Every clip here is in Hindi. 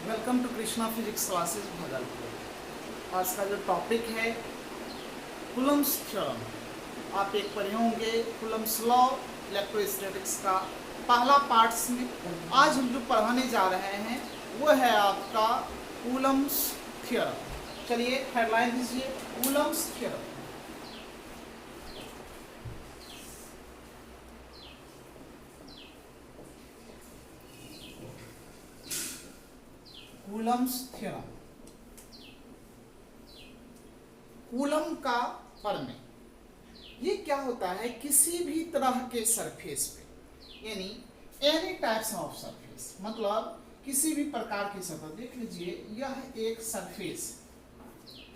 Welcome to Krishna physics classes Bhagalpur. आज का जो टॉपिक है कूलम्स थ्योरम। आप एक पढ़े होंगे कूलम्स लॉ इलेक्ट्रोस्टैटिक्स का पहला पार्ट्स में। आज हम जो पढ़ाने जा रहे हैं वो है आपका कूलम्स थ्योरम। चलिए हेडलाइन दीजिए, Coulomb's theorem. Coulomb's theorem, coulomb का प्रमेय। ये क्या होता है, किसी भी तरह के सरफेस पे, यानी एनी टाइप्स ऑफ सरफेस, मतलब किसी भी प्रकार की सतह। देख लीजिए, यह एक सरफेस,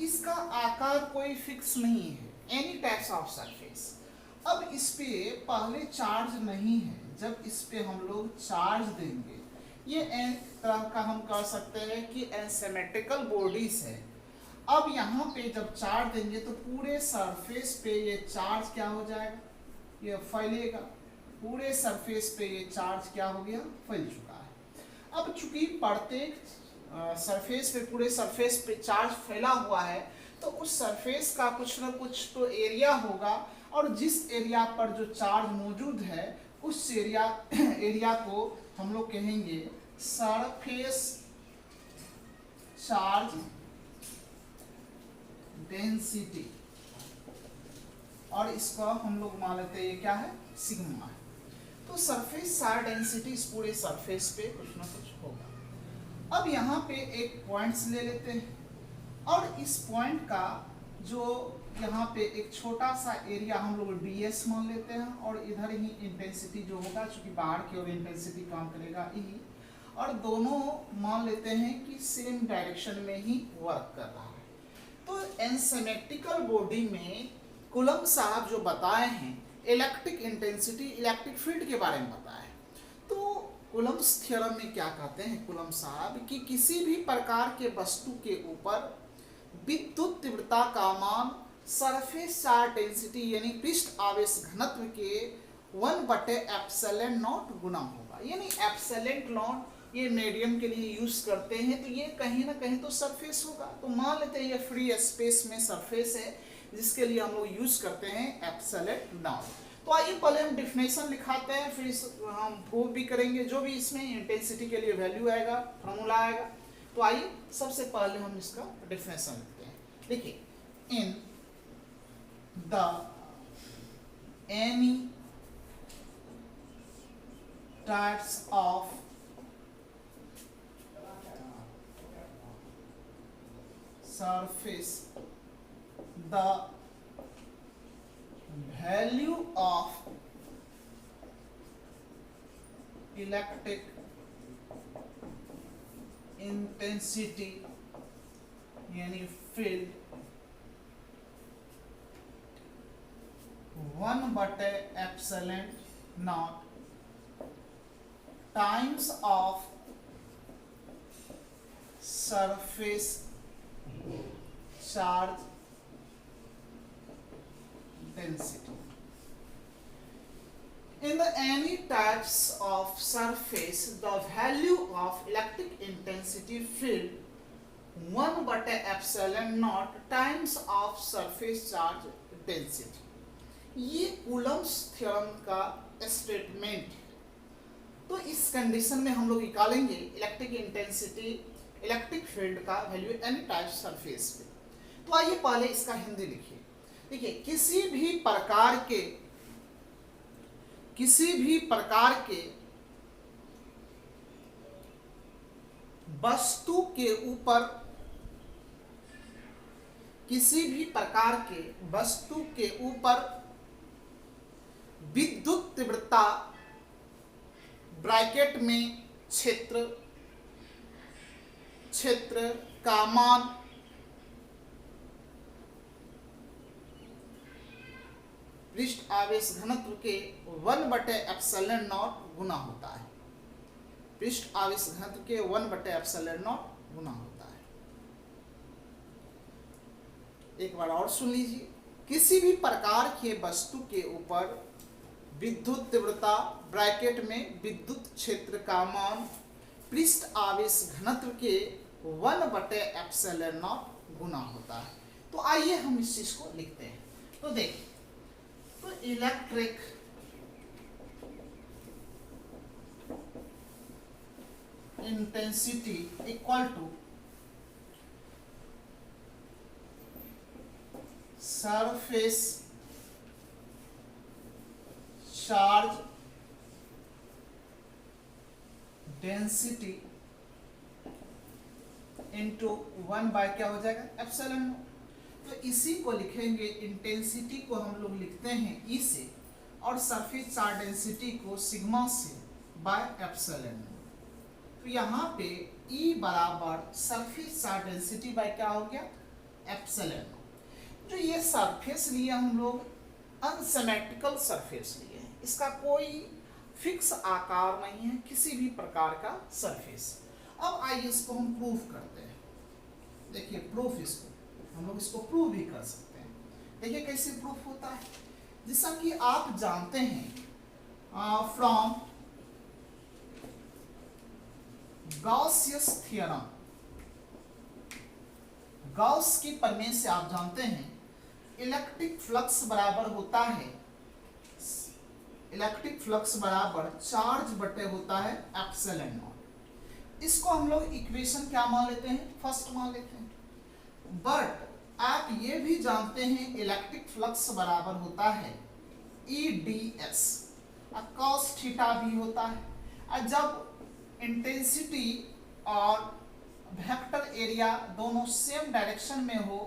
इसका आकार कोई फिक्स नहीं है, एनी टाइप्स ऑफ सरफेस। अब इस पे पहले चार्ज नहीं है, जब इस पे हम लोग चार्ज देंगे, ये एक तरह का हम कह सकते हैं कि एसिमेट्रिकल बॉडीज है। अब यहाँ पे जब चार्ज देंगे तो पूरे सरफेस पे ये चार्ज क्या हो जाएगा, ये फैलेगा। पूरे सरफेस पे ये चार्ज क्या हो गया, फैल चुका है। अब चूंकि प्रत्येक सरफेस पे, पूरे सरफेस पे चार्ज फैला हुआ है, तो उस सरफेस का कुछ ना कुछ तो एरिया होगा, और जिस एरिया पर जो चार्ज मौजूद है उस एरिया को हम लोग कहेंगे सरफेस चार्ज डेंसिटी, और इसका हम लोग मान लेते हैं ये क्या है, सिग्मा है। तो सरफेस चार्ज डेंसिटी इस पूरे सरफेस पे कुछ ना कुछ होगा। अब यहाँ पे एक पॉइंट्स ले लेते हैं, और इस पॉइंट का जो यहाँ पे एक छोटा सा एरिया हम लोग ds मान लेते हैं, और इधर ही इंटेंसिटी जो होगा, चूंकि बाहर की ओर इंटेंसिटी काम करेगा ई, और दोनों मान लेते हैं कि सेम डायरेक्शन में ही वर्क कर रहा है। तो एनसिमेट्रिकल बॉडी में कूलम साहब जो बताए हैं इलेक्ट्रिक इंटेंसिटी, इलेक्ट्रिक फील्ड के बारे में बताए हैं। तो कूलम्स थ्योरम में क्या कहते हैं कूलम साहब, कि किसी भी प्रकार के वस्तु के ऊपर विद्युत तीव्रता का मान सरफेस चार्ज डेंसिटी यानी पृष्ठ आवेश घनत्व के 1/ε0 गुना होगा। यानी एप्सिलॉन नॉट ये मीडियम के लिए यूज करते हैं, तो ये कहीं ना कहीं तो सरफेस होगा। तो मान लेते हैं ये फ्री स्पेस में सरफेस है, जिसके लिए हम लोग यूज करते हैं एप्सिलॉन नॉट। तो आइए पहले हम डिफिनेशन लिखाते हैं, फिर हम प्रूव भी करेंगे। जो भी इसमें इंटेंसिटी के लिए वैल्यू आएगा, फॉर्मूला आएगा। तो आइए सबसे पहले हम इसका डिफिनेशन लिखते हैं। देखिए, in the any types of surface, the value of electric intensity यानी field 1/ε0 times of surface charge density. In the any types of surface, the value of electric intensity field 1/ε0 times of surface charge density. ये कूलम्स थ्योरम का स्टेटमेंट है। तो इस कंडीशन में हम लोग निकालेंगे इलेक्ट्रिक इंटेंसिटी, इलेक्ट्रिक फील्ड का वैल्यू एनी टाइप सरफेस पे। तो आइए पहले इसका हिंदी लिखिए। देखिए, किसी भी प्रकार के वस्तु के ऊपर, किसी भी प्रकार के वस्तु के ऊपर विद्युत तीव्रता ब्रैकेट में क्षेत्र का मान पृष्ठ आवेश घनत्व के 1/ε0 गुना होता है। पृष्ठ आवेश घनत्व के 1/ε0 गुना होता है। एक बार और सुन लीजिए, किसी भी प्रकार के वस्तु के ऊपर विद्युत तीव्रता ब्रैकेट में विद्युत क्षेत्र का मान पृष्ठ आवेश घनत्व के 1/ε0 गुना होता है। तो आइए हम इस चीज को लिखते हैं। तो देखिए, तो electric intensity equal to surface charge density into 1 by क्या हो जाएगा, एप्सिलॉन नॉट। तो इसी को लिखेंगे, इंटेंसिटी को हम लोग लिखते हैं ई से, और सरफेस चार्ज डेंसिटी को सिग्मा से बाय एप्सिलॉन नॉट। तो यहाँ पे ई बराबर सरफेस चार्ज डेंसिटी बाय क्या हो गया, एप्सिलॉन नॉट। जो ये सरफेस लिए हम लोग अनसिमेट्रिकल सरफेस लिए हैं, इसका कोई फिक्स आकार नहीं है, किसी भी प्रकार का सरफेस। अब आइए इसको हम प्रूफ करते हैं। देखिए प्रूफ, इसको हम लोग इसको प्रूफ भी कर सकते हैं। देखिए कैसे प्रूफ होता है। जैसा कि आप जानते हैं फ्रॉम गॉसियस थ्योरम, गॉस की प्रमेय से आप जानते हैं इलेक्ट्रिक फ्लक्स बराबर होता है, इलेक्ट्रिक फ्लक्स बराबर चार्ज बटे होता है एप्सिलॉन नॉट। इसको हम लोग इक्वेशन क्या मान लेते हैं, फर्स्ट मान लेते हैं। बट आप ये भी जानते हैं इलेक्ट्रिक फ्लक्स बराबर होता है EdS, कॉस थीटा भी होता है। और जब इंटेंसिटी और वेक्टर एरिया दोनों सेम डायरेक्शन में हो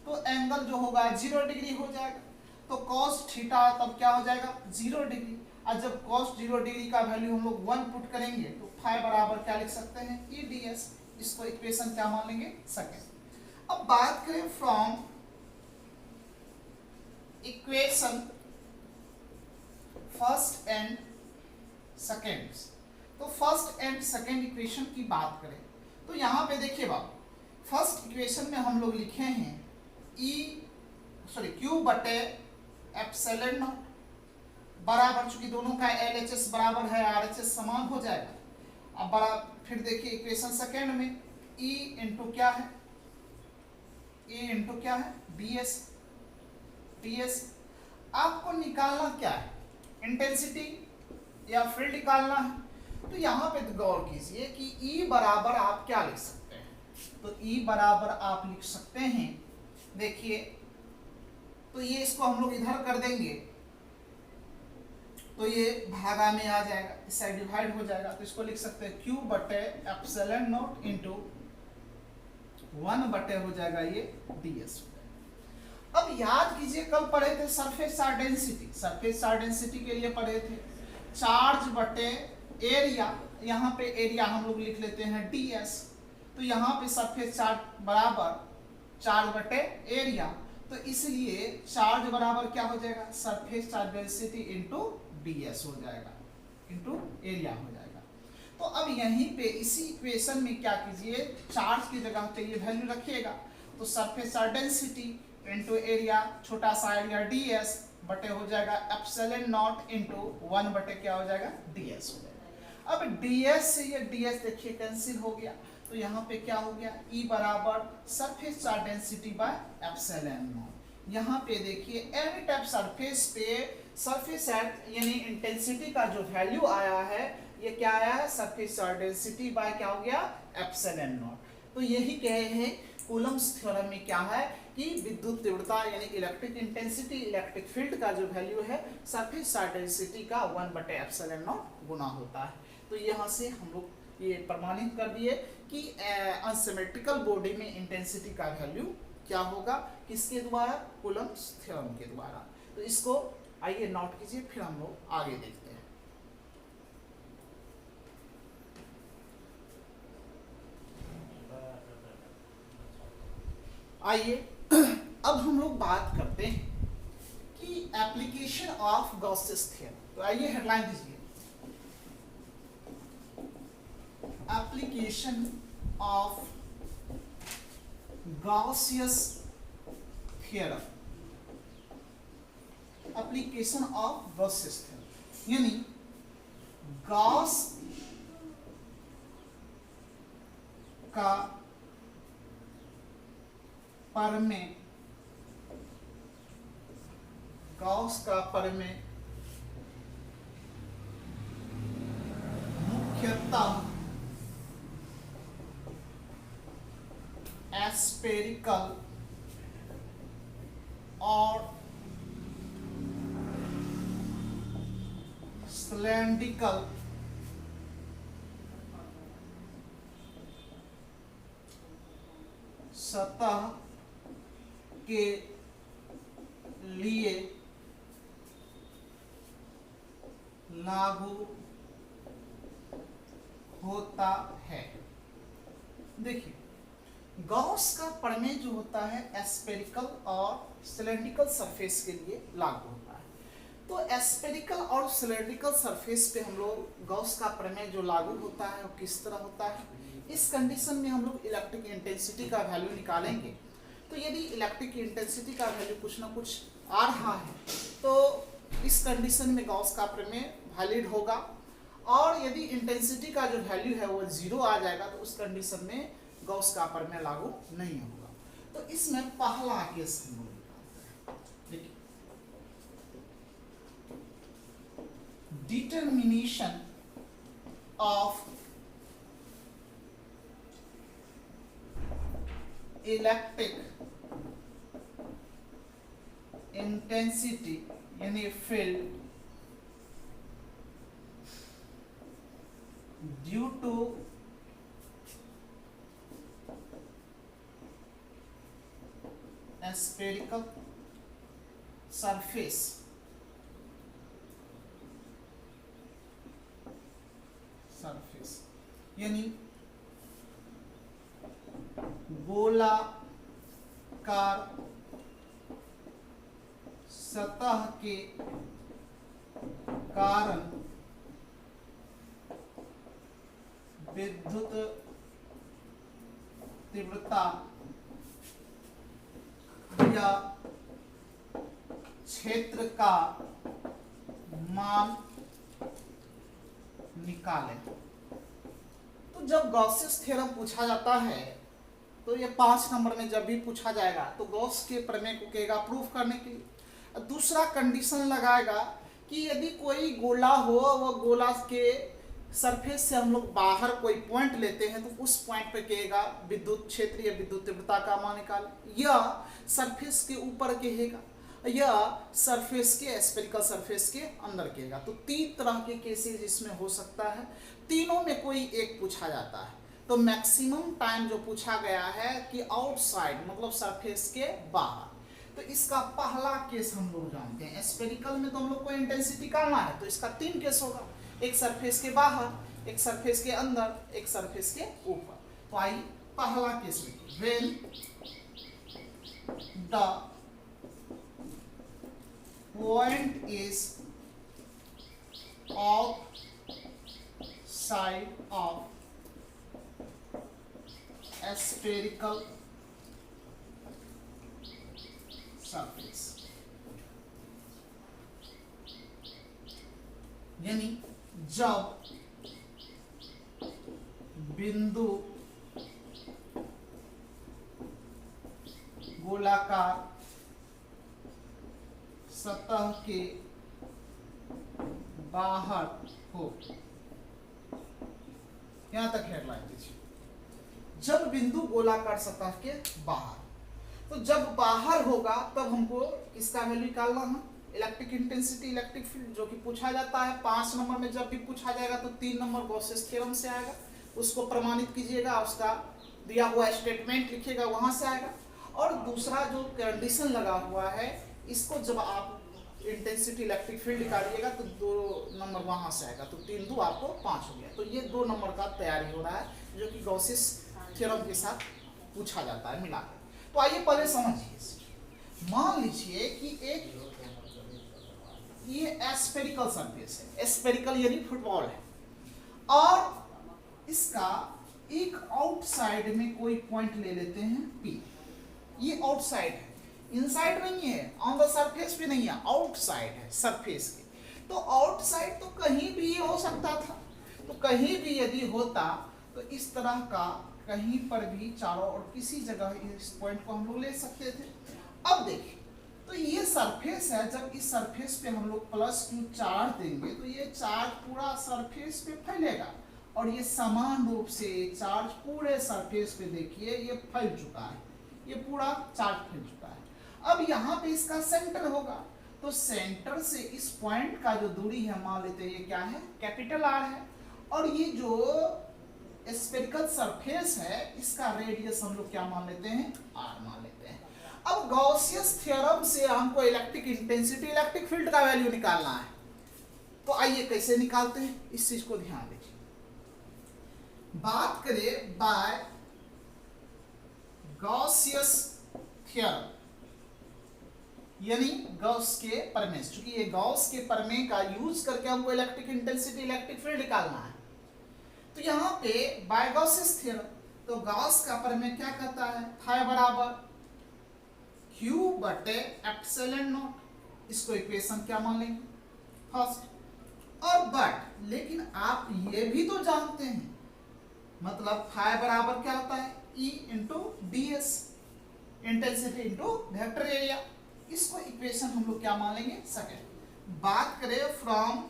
तो एंगल जो होगा 0 डिग्री हो जाएगा। तो cos थीटा तब क्या हो जाएगा, 0 डिग्री। और जब cos 0 डिग्री का वैल्यू हम लोग 1 पुट करेंगे तो फाई बराबर क्या लिख सकते हैं, EdS। इसको इक्वेशन क्या मान लेंगे, सेकेंड। अब बात करें from equation first and second, तो फर्स्ट एंड सेकेंड इक्वेशन की बात करें तो यहाँ पे देखिए बाबू, फर्स्ट इक्वेशन में हम लोग लिखे हैं Q बटे एप्सिलॉन नॉट बराबर, चूंकि दोनों का LHS बराबर है RHS समान हो जाएगा। अब बड़ा फिर देखिए इक्वेशन सेकेंड में E इंटू क्या है, E इंटू क्या है, ds। आपको निकालना क्या है, इंटेंसिटी या फील्ड निकालना है। तो यहाँ पे गौर कीजिए कि E बराबर आप क्या लिख सकते हैं, तो E बराबर आप लिख सकते हैं, देखिए तो ये इसको हम लोग इधर कर देंगे तो ये भागा में आ जाएगा, इस साइड डिवाइड हो जाएगा। तो इसको लिख सकते हैं Q बटे एप्सिलॉन नॉट इंटू 1 बटे हो जाएगा ये ds। अब याद कीजिए कल पढ़े थे surface charge density, surface charge density के लिए पढ़े थे चार्ज बटे एरिया, यहाँ पे एरिया हम लोग लिख लेते हैं ds। तो यहाँ पे सरफेस चार्ज बराबर चार्ज बटे एरिया, तो इसलिए चार्ज बराबर क्या हो जाएगा, surface charge density into ds हो जाएगा, इंटू एरिया हो जाएगा। तो अब यहीं पे इसी इक्वेशन में क्या कीजिए, चार्ज की जगह पे ये वैल्यू रखिएगा, तो surface charge density into area, छोटा सा एरिया ds बटे हो जाएगा एप्सिलॉन नॉट इंटू 1 बटे क्या हो जाएगा, ds हो जाएगा। अब ds से ये ds देखिए कैंसिल हो गया, तो यहाँ पे क्या हो गया, E बराबर surface charge density by epsilon not. यहाँ पे देखिए एनी टाइप सरफेस पे सरफेस यानी इंटेंसिटी का जो वैल्यू आया है ये क्या आया है, सरफेस चार्ज डेंसिटी बाय क्या हो गया, एप्सिलॉन नॉट। तो यही कहे हैं कूलम्स थ्योरम में क्या है कि विद्युत तीव्रता यानी इलेक्ट्रिक इंटेंसिटी, इलेक्ट्रिक फील्ड का जो वैल्यू है सरफेस चार्ज डेंसिटी का 1 बटे एप्सिलॉन नॉट गुना होता है। तो यहाँ से हम लोग ये प्रमाणित कर दिए कि अनसिमेट्रिकल बॉडी में इंटेंसिटी का वैल्यू क्या होगा, किसके द्वारा, कूलम्स थ्योरम के द्वारा। तो इसको आइए नोट कीजिए, फिर हम लोग आगे देखते हैं। आइए अब हम लोग बात करते हैं कि एप्लीकेशन ऑफ गॉसियस थ्योरम। तो आइए हेडलाइन दीजिए, application of Gauss's theorem, application of Gauss's theorem यानी गॉस का प्रमेय, गॉस का प्रमेय मुख्यतः एस्पेरिकल और सिलेंड्रिकल सतह के लिए लागू होता है। देखिए, गॉस का प्रमेय जो होता है एस्पेरिकल और सिलेंड्रिकल सरफेस के लिए लागू होता है। तो एस्पेरिकल और सिलेंड्रिकल सरफेस पे हम लोग गॉस का प्रमेय जो लागू होता है वो किस तरह होता है, इस कंडीशन में हम लोग इलेक्ट्रिक इंटेंसिटी का वैल्यू निकालेंगे। तो यदि इलेक्ट्रिक इंटेंसिटी का वैल्यू कुछ ना कुछ आ रहा है तो इस कंडीशन में गॉस का प्रमेय वैलिड होगा, और यदि इंटेंसिटी का जो वैल्यू है वो 0 आ जाएगा तो उस कंडीशन में गॉस का प्रमेय लागू नहीं होगा। तो इसमें पहला केस हम लोग निकालते हैं। देखिए, डिटर्मिनेशन ऑफ इलेक्ट्रिक इंटेंसिटी यानी field due to spherical surface यानी गोलाकार सतह के कारण विद्युत तीव्रता या क्षेत्र का मान निकालें। तो जब गॉसियस थ्योरम पूछा जाता है तो ये 5 नंबर में जब भी पूछा जाएगा तो गॉस के प्रमेय को कहेगा प्रूफ करने के लिए। दूसरा कंडीशन लगाएगा कि यदि कोई गोला हो, वो गोला के सरफेस से हम लोग बाहर कोई पॉइंट लेते हैं तो उस पॉइंट पे कहेगा विद्युत क्षेत्र या विद्युत तीव्रता का मान निकाल, या सरफेस के ऊपर कहेगा या सरफेस के स्फेरिकल सरफेस के अंदर कहेगा। तो 3 तरह के केसेस इसमें हो सकता है, तीनों में कोई एक पूछा जाता है। तो मैक्सिमम टाइम जो पूछा गया है कि आउटसाइड मतलब सरफेस के बाहर। तो इसका पहला केस हम लोग जानते हैं, स्फेरिकल में तो हम लोग को इंटेंसिटी निकालना है तो इसका 3 केस होगा, एक सरफेस के बाहर, एक सरफेस के अंदर, एक सरफेस के ऊपर। तो आइए पहला केस लिखिए, when the point is outside of spherical surface, यानी जब बिंदु गोलाकार सतह के बाहर हो। यहां तक हेडलाइन दीजिए, जब बिंदु गोलाकार सतह के बाहर। तो जब बाहर होगा तब हमको इसका वैल्यू निकालना है, इलेक्ट्रिक इंटेंसिटी, इलेक्ट्रिक फील्ड, जो कि पूछा जाता है 5 नंबर में। जब भी पूछा जाएगा तो 3 नंबर गॉसेस थ्योरम से आएगा, उसको प्रमाणित कीजिएगा, उसका दिया हुआ स्टेटमेंट लिखिएगा, वहां से आएगा। और दूसरा जो कंडीशन लगा हुआ है, इसको जब आप इंटेंसिटी इलेक्ट्रिक फील्ड निकालिएगा तो 2 नंबर वहां से आएगा, तो 3 2 आपको 5 हो गया। तो ये 2 नंबर का तैयारी हो रहा है जो कि गॉसेस थ्योरम के साथ पूछा जाता है मिलाकर। तो आइए पहले समझिए, मान लीजिए कि एक ये स्फेरिकल सरफेस है, स्फेरिकल यानी फुटबॉल है, और इसका एक आउटसाइड में कोई पॉइंट ले लेते हैं P। ये आउटसाइड है, इनसाइड नहीं है, ऑन द सरफेस भी नहीं है, आउटसाइड है सरफेस के। तो आउटसाइड तो कहीं भी हो सकता था, तो कहीं भी यदि होता तो इस तरह का कहीं पर भी चारों और किसी जगह इस पॉइंट को हम लोग ले सकते थे। अब देखिए, तो ये सरफेस है, जब इस सरफेस पे हम लोग प्लस क्यू चार्ज देंगे तो ये चार्ज पूरा सरफेस पे फैलेगा, और ये समान रूप से चार्ज पूरे सरफेस पे देखिए ये फैल चुका है, ये पूरा चार्ज फैल चुका है। अब यहाँ पे इसका सेंटर होगा, तो सेंटर से इस पॉइंट का जो दूरी है मान लेते हैं ये क्या है, कैपिटल आर है, और ये जो स्फेरिकल सरफेस है इसका रेडियस हम लोग क्या मान लेते हैं, आर मान लेते हैं। अब गॉसियस थ्योरम से हमको इलेक्ट्रिक इंटेंसिटी, इलेक्ट्रिक फील्ड का वैल्यू निकालना है, तो आइए कैसे निकालते हैं, इस चीज को ध्यान दीजिए। बात करें बाय गॉसियस थ्योरम, यानी गॉस के प्रमेय, क्योंकि ये गॉस के प्रमेय का यूज करके हमको इलेक्ट्रिक इंटेंसिटी, इलेक्ट्रिक फील्ड निकालना है। तो यहाँ पे बाय गॉसियस थ्योरम, तो गॉस का प्रमेय क्या कहता है, फाई बराबर क्यू बटे एप्सिलॉन नॉट, इसको इक्वेशन क्या मान लेंगे, फर्स्ट। और बट लेकिन आप ये भी तो जानते हैं, मतलब फाई बराबर क्या होता है, E into D S, intensity into vector area, इसको इक्वेशन हम लोग क्या मान लेंगे, सेकेंड। बात करें from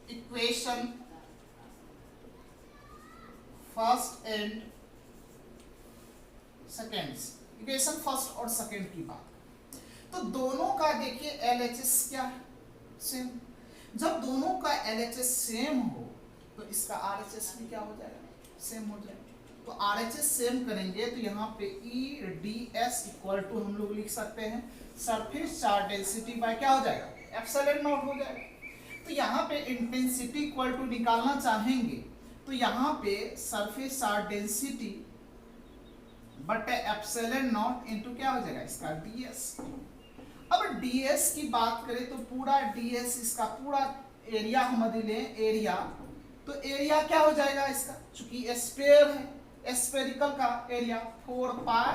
equation first and second, equation first और सेकेंड की बात, तो दोनों का देखिए LHS क्या है, सेम। जब दोनों का LHS सेम हो तो इसका RHS भी क्या हो जाएगा, सेम हो जाएगा। तो RHS सेम करेंगे तो यहाँ पे EDS इक्वल टू हम लोग लिख सकते हैं सरफेस चार्ज डेंसिटी बाय क्या हो जाएगा, एप्सिलॉन नॉट हो जाएगा। तो यहाँ पे इंटेंसिटी इक्वल टू निकालना चाहेंगे तो यहाँ पे सरफेस चार्ज डेंसिटी बटे एप्सिलॉन नॉट इनटू क्या हो जाएगा, इसका ds। अब ds की बात करें तो पूरा ds, इसका पूरा एरिया हम यदि लें एरिया, तो एरिया क्या हो जाएगा इसका, चूंकि स्फीयर है, स्फेरिकल का एरिया 4 पाई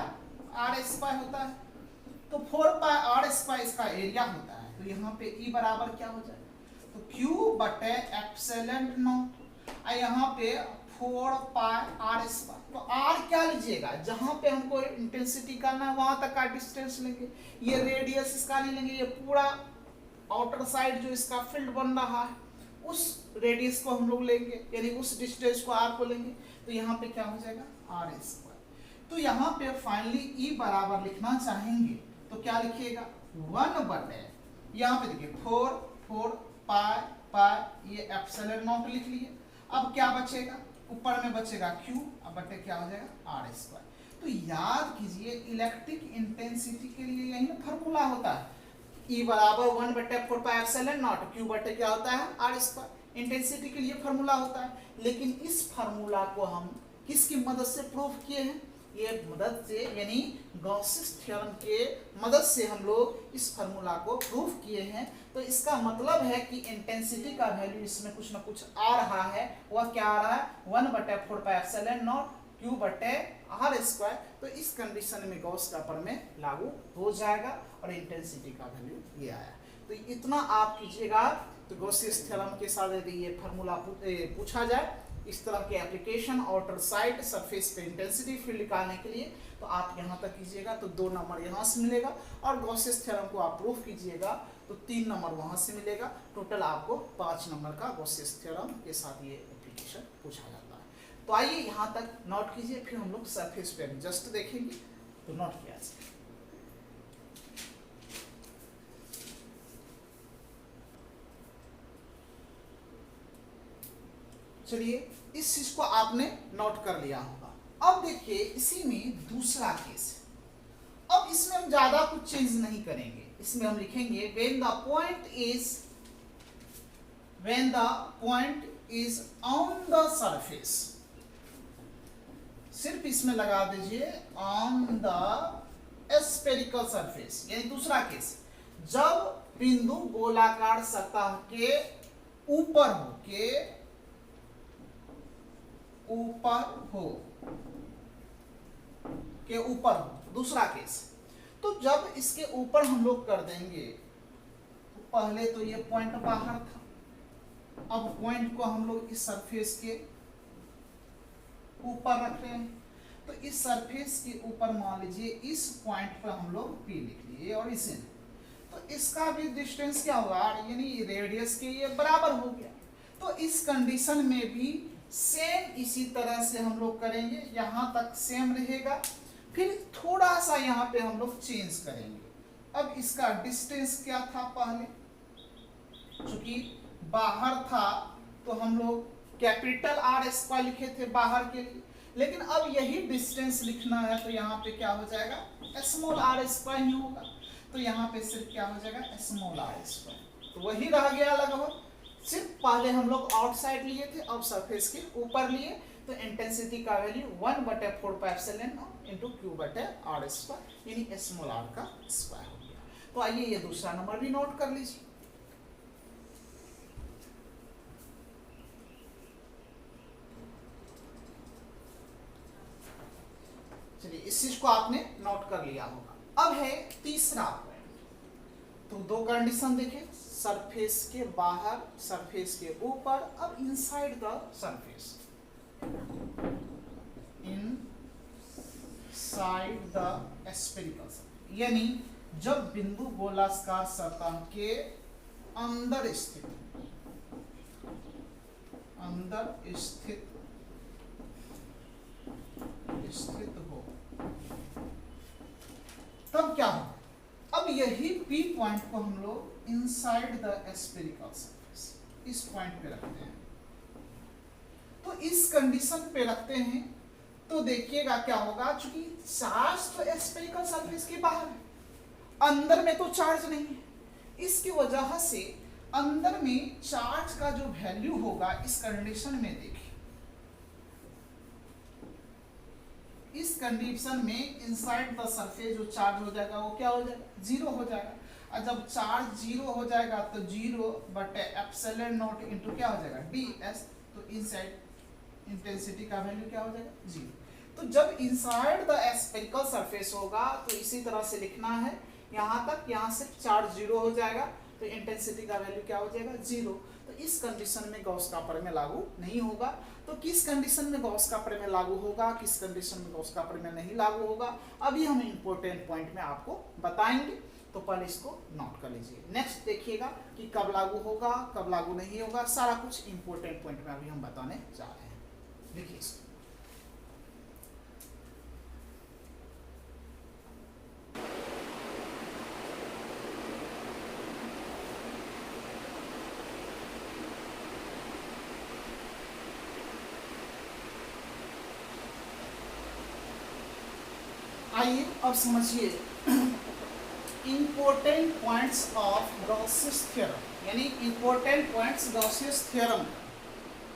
r स्क्वायर होता है, तो 4 पाई r स्क्वायर इसका एरिया होता है। तो यहाँ पे E बराबर क्या हो जाएगा, तो Q बटे एप्सिलॉन नॉट, और यहाँ पे 4 पाई r स्क्वायर। तो r क्या लीजिएगा, जहां पे हमको इंटेंसिटी करना है वहां तक का डिस्टेंस लेंगे, ये रेडियस इसका नहीं लेंगे, ये पूरा आउटर साइड जो इसका फील्ड बन रहा है उस रेडियस को हम लोग लेंगे, यानी उस डिस्टेंस को r को लेंगे, तो यहाँ पे क्या हो जाएगा, r स्क्वायर। तो यहाँ पे फाइनली E बराबर लिखना चाहेंगे तो क्या लिखिएगा, 1 बटे, यहाँ पे देखिए 4 पाई पाई, ये एप्सिलॉन नॉट लिख लिए। अब क्या बचेगा, ऊपर में बचेगा Q, अब बटे क्या हो जाएगा, R स्क्वायर। तो याद कीजिए इलेक्ट्रिक इंटेंसिटी के लिए यही ना फार्मूला होता है, E बराबर 1 बटे 4 पाई एप्सिलॉन नॉट, Q बटे क्या होता है, R स्क्वायर। इंटेंसिटी के लिए फार्मूला होता है, लेकिन इस फार्मूला को हम किसकी मदद से प्रूव किए हैं, ये मदद से, यानी गॉसियस थ्योरम के मदद से हम लोग इस फार्मूला को प्रूव किए हैं। तो इसका मतलब है कि इंटेंसिटी का वैल्यू इसमें कुछ ना कुछ आ रहा है, वह क्या आ रहा है, 1 बटे 4 पाई एप्सिलॉन नॉट Q बटे R स्क्वायर। तो इस कंडीशन में गॉस का प्रमेय लागू हो जाएगा और इंटेंसिटी का वैल्यू ये आया। तो इतना आप कीजिएगा, तो गॉसियस थ्योरम के साथ यदि ये फार्मूला पूछा जाए इस तरह के एप्लीकेशन आउटर साइड सरफेस पे इंटेंसिटी फील्ड निकालने के लिए, तो आप यहाँ तक कीजिएगा तो 2 नंबर यहाँ से मिलेगा, और गॉसियस थ्योरम को आप प्रूफ कीजिएगा तो 3 नंबर वहाँ से मिलेगा। टोटल आपको 5 नंबर का गॉसियस थ्योरम के साथ ये एप्लीकेशन पूछा जाता है। तो आइए यहाँ तक नोट कीजिए, फिर हम लोग सरफेस पे जस्ट देखेंगे, तो नोट किया जाए। चलिए इस चीज को आपने नोट कर लिया होगा। अब देखिए इसी में दूसरा केस है। अब इसमें हम ज्यादा कुछ चेंज नहीं करेंगे, इसमें हम लिखेंगे when the point is on the surface, सिर्फ इसमें लगा दीजिए on the spherical surface, यानी दूसरा केस, जब बिंदु गोलाकार सतह के ऊपर हो, दूसरा केस। तो जब इसके ऊपर हम लोग कर देंगे, तो पहले तो ये पॉइंट बाहर था, अब पॉइंट को हम लोग इस सरफेस के ऊपर रख रहे हैं, तो इस सरफेस के ऊपर मान लीजिए इस पॉइंट पर हम लोग P लिख लिए और इसे, तो इसका भी डिस्टेंस क्या होगा, यानी रेडियस के ये बराबर हो गया। तो इस कंडीशन में भी सेम इसी तरह से हम लोग करेंगे, यहाँ तक सेम रहेगा, फिर थोड़ा सा यहाँ पे हम लोग चेंज करेंगे। अब इसका डिस्टेंस क्या था पहले, चूंकि बाहर था तो हम लोग कैपिटल R स्क्वायर लिखे थे बाहर के लिए, लेकिन अब यही डिस्टेंस लिखना है तो यहाँ पे क्या हो जाएगा, स्मॉल r स्क्वायर ही होगा। तो यहाँ पे सिर्फ क्या हो जाएगा, स्मॉल r स्क्वायर, तो वही रह गया लगभग। सिर्फ पहले हम लोग आउटसाइड लिए थे, अब सरफेस के ऊपर लिए, तो इंटेंसिटी का वैल्यू 1/4 इंटू Q/r स्क्वायर, यानी स्मॉल r का स्क्वायर हो गया। तो आइए ये दूसरा नंबर भी नोट कर लीजिए। चलिए इस चीज को आपने नोट कर लिया होगा। अब है तीसरा पॉइंट, तो दो कंडीशन देखें, सरफेस के बाहर, सरफेस के ऊपर। अब inside the surface, inside the spherical surface, यानी जब बिंदु गोलाकार सतह के अंदर स्थित हो, तब क्या हो। अब यही P पॉइंट को हम लोग इनसाइड द स्फेरिकल सरफेस, इस पॉइंट पे रखते हैं। तो इस कंडीशन पे रखते हैं तो देखिएगा क्या होगा, चूंकि चार्ज तो स्फेरिकल सरफेस के बाहर है, अंदर में तो चार्ज नहीं है, इसकी वजह से अंदर में चार्ज का जो वैल्यू होगा इस कंडीशन में, देखिए इस कंडीशन में इनसाइड द सरफेस जो चार्ज हो जाएगा वो क्या हो जाएगा, 0 हो जाएगा। और जब चार्ज 0 हो जाएगा तो 0/ε0 इंटू क्या हो जाएगा, ds, तो इनसाइड इंटेंसिटी का वैल्यू क्या हो जाएगा, 0। तो जब इनसाइड द स्फेरिकल सरफेस होगा तो इसी तरह से लिखना है, यहाँ तक, यहाँ से चार्ज 0 हो जाएगा तो इंटेंसिटी का वैल्यू क्या हो जाएगा, 0। तो इस कंडीशन में गॉस का प्रमेय लागू नहीं होगा। तो किस कंडीशन में गॉस का प्रमेय लागू होगा, किस कंडीशन में गॉस का प्रमेय नहीं लागू होगा, अभी हम इंपॉर्टेंट पॉइंट में आपको बताएंगे। तो पहले इसको नोट कर लीजिए। नेक्स्ट देखिएगा कि कब लागू होगा, कब लागू नहीं होगा, सारा कुछ इंपॉर्टेंट पॉइंट में अभी हम बताने जा रहे हैं। देखिए इसको, आइए अब समझिए important points of Gauss's theorem, यानी important points Gauss's theorem,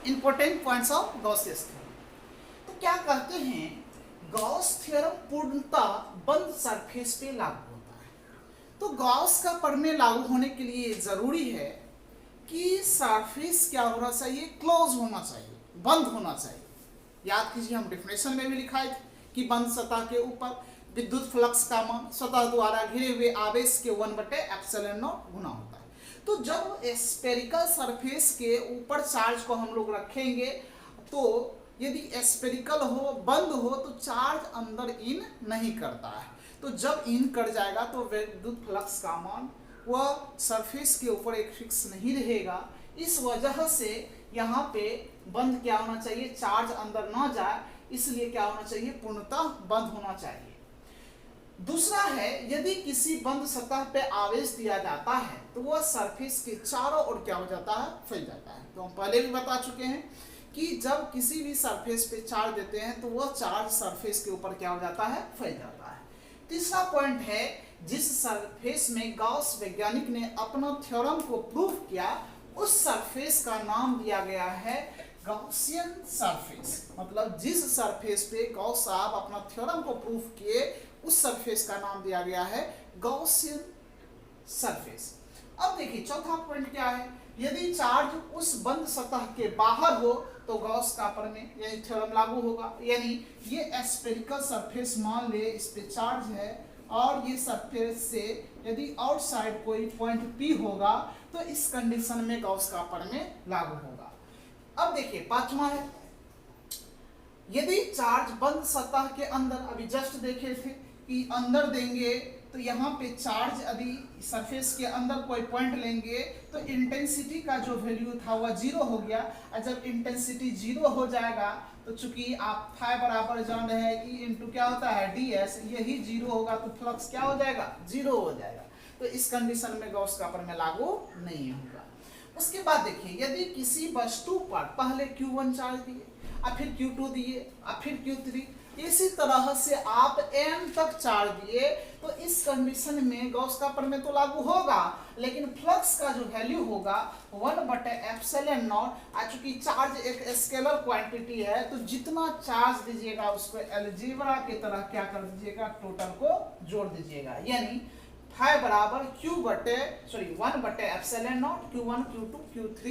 important points of Gauss's theorem. तो क्या कहते हैं, गॉस थ्योरम पूर्णतः बंद सरफेस पे लागू होता है। तो गॉस का प्रमेय लागू होने के लिए जरूरी है कि सरफेस क्या होना चाहिए, क्लोज होना चाहिए, बंद होना चाहिए। याद कीजिए हम डेफिनेशन में भी लिखाए थे कि बंद सतह के ऊपर विद्युत फ्लक्स का मान सतह द्वारा घिरे हुए आवेश के 1/ε0 गुना होता है। तो जब स्फेरिकल सरफेस के ऊपर चार्ज को हम लोग रखेंगे, तो यदि स्फेरिकल हो, बंद हो, तो चार्ज अंदर इन नहीं करता है। तो जब इन कर जाएगा तो विद्युत फ्लक्स का मान वह सरफेस के ऊपर एक फिक्स नहीं रहेगा। इस वजह से यहाँ पे बंद क्या होना चाहिए, चार्ज अंदर ना जाए, इसलिए क्या होना चाहिए, पूर्णतः बंद होना चाहिए। दूसरा है, यदि किसी बंद सतह पे आवेश दिया जाता है तो वह सरफेस के चारों ओर क्या हो जाता है, फैल जाता है। तो हम पहले भी बता चुके हैं कि जब किसी भी सरफेस पे चार्ज देते हैं तो वह चार्ज सरफेस के ऊपर क्या हो जाता है, फैल जाता है। तीसरा पॉइंट है, जिस सरफेस में गॉस वैज्ञानिक ने अपना थ्योरम को प्रूव किया उस सरफेस का नाम दिया गया है गॉसियन सरफेस। मतलब जिस सरफेस पे गॉस साहब अपना थ्योरम को प्रूव किए उस सरफेस का नाम दिया गया है गॉसियन सरफेस। अब देखिए चौथा पॉइंट क्या है, यदि चार्ज उस बंद सतह के बाहर हो तो गॉस का प्रमेय यानी थ्योरम लागू होगा। यानी ये स्फेरिकल सरफेस मान ले, इस पे चार्ज है और ये सरफेस से यदि आउटसाइड कोई पॉइंट पी होगा तो इस कंडीशन में गॉस का प्रमेय लागू होगा। अब देखिए पांचवा है, यदि चार्ज बंद सतह के अंदर, अभी जस्ट देखे थे कि अंदर देंगे तो यहाँ पे चार्ज यदि सरफेस के अंदर कोई पॉइंट लेंगे तो इंटेंसिटी का जो वैल्यू था वह 0 हो गया। और जब इंटेंसिटी 0 हो जाएगा तो चूंकि आप फाई बराबर जान रहे हैं कि इनटू क्या होता है ds, यही 0 होगा तो फ्लक्स क्या हो जाएगा, 0 हो जाएगा। तो इस कंडीशन में गॉस का प्रमेय लागू नहीं होगा। उसके बाद देखिए, यदि किसी वस्तु पर पहले Q1 चार्ज दिए और फिर Q2 दिए और फिर Q3, इसी तरह से आप n तक चार्ज दिए तो इस कंडीशन में गॉस का प्रमेय तो लागू होगा, लेकिन फ्लक्स का जो वैल्यू होगा 1/ε0। और चूंकि चार्ज एक स्केलर क्वांटिटी है तो जितना चार्ज दीजिएगा उसको अलजेब्रा की तरह क्या कर दीजिएगा, टोटल को जोड़ दीजिएगा। यानी फाई बराबर 1/ε0 Q1 Q2 Q3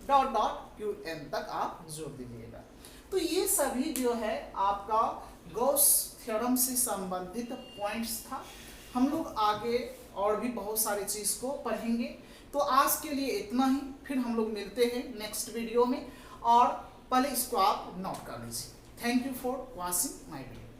dot dot Qn तक आप जोड़ दीजिएगा। तो ये सभी जो है आपका गॉस थ्योरम से संबंधित पॉइंट्स था। हम लोग आगे और भी बहुत सारी चीज को पढ़ेंगे। तो आज के लिए इतना ही, फिर हम लोग मिलते हैं नेक्स्ट वीडियो में, और पहले इसको आप नोट कर लीजिए। Thank you for watching my video.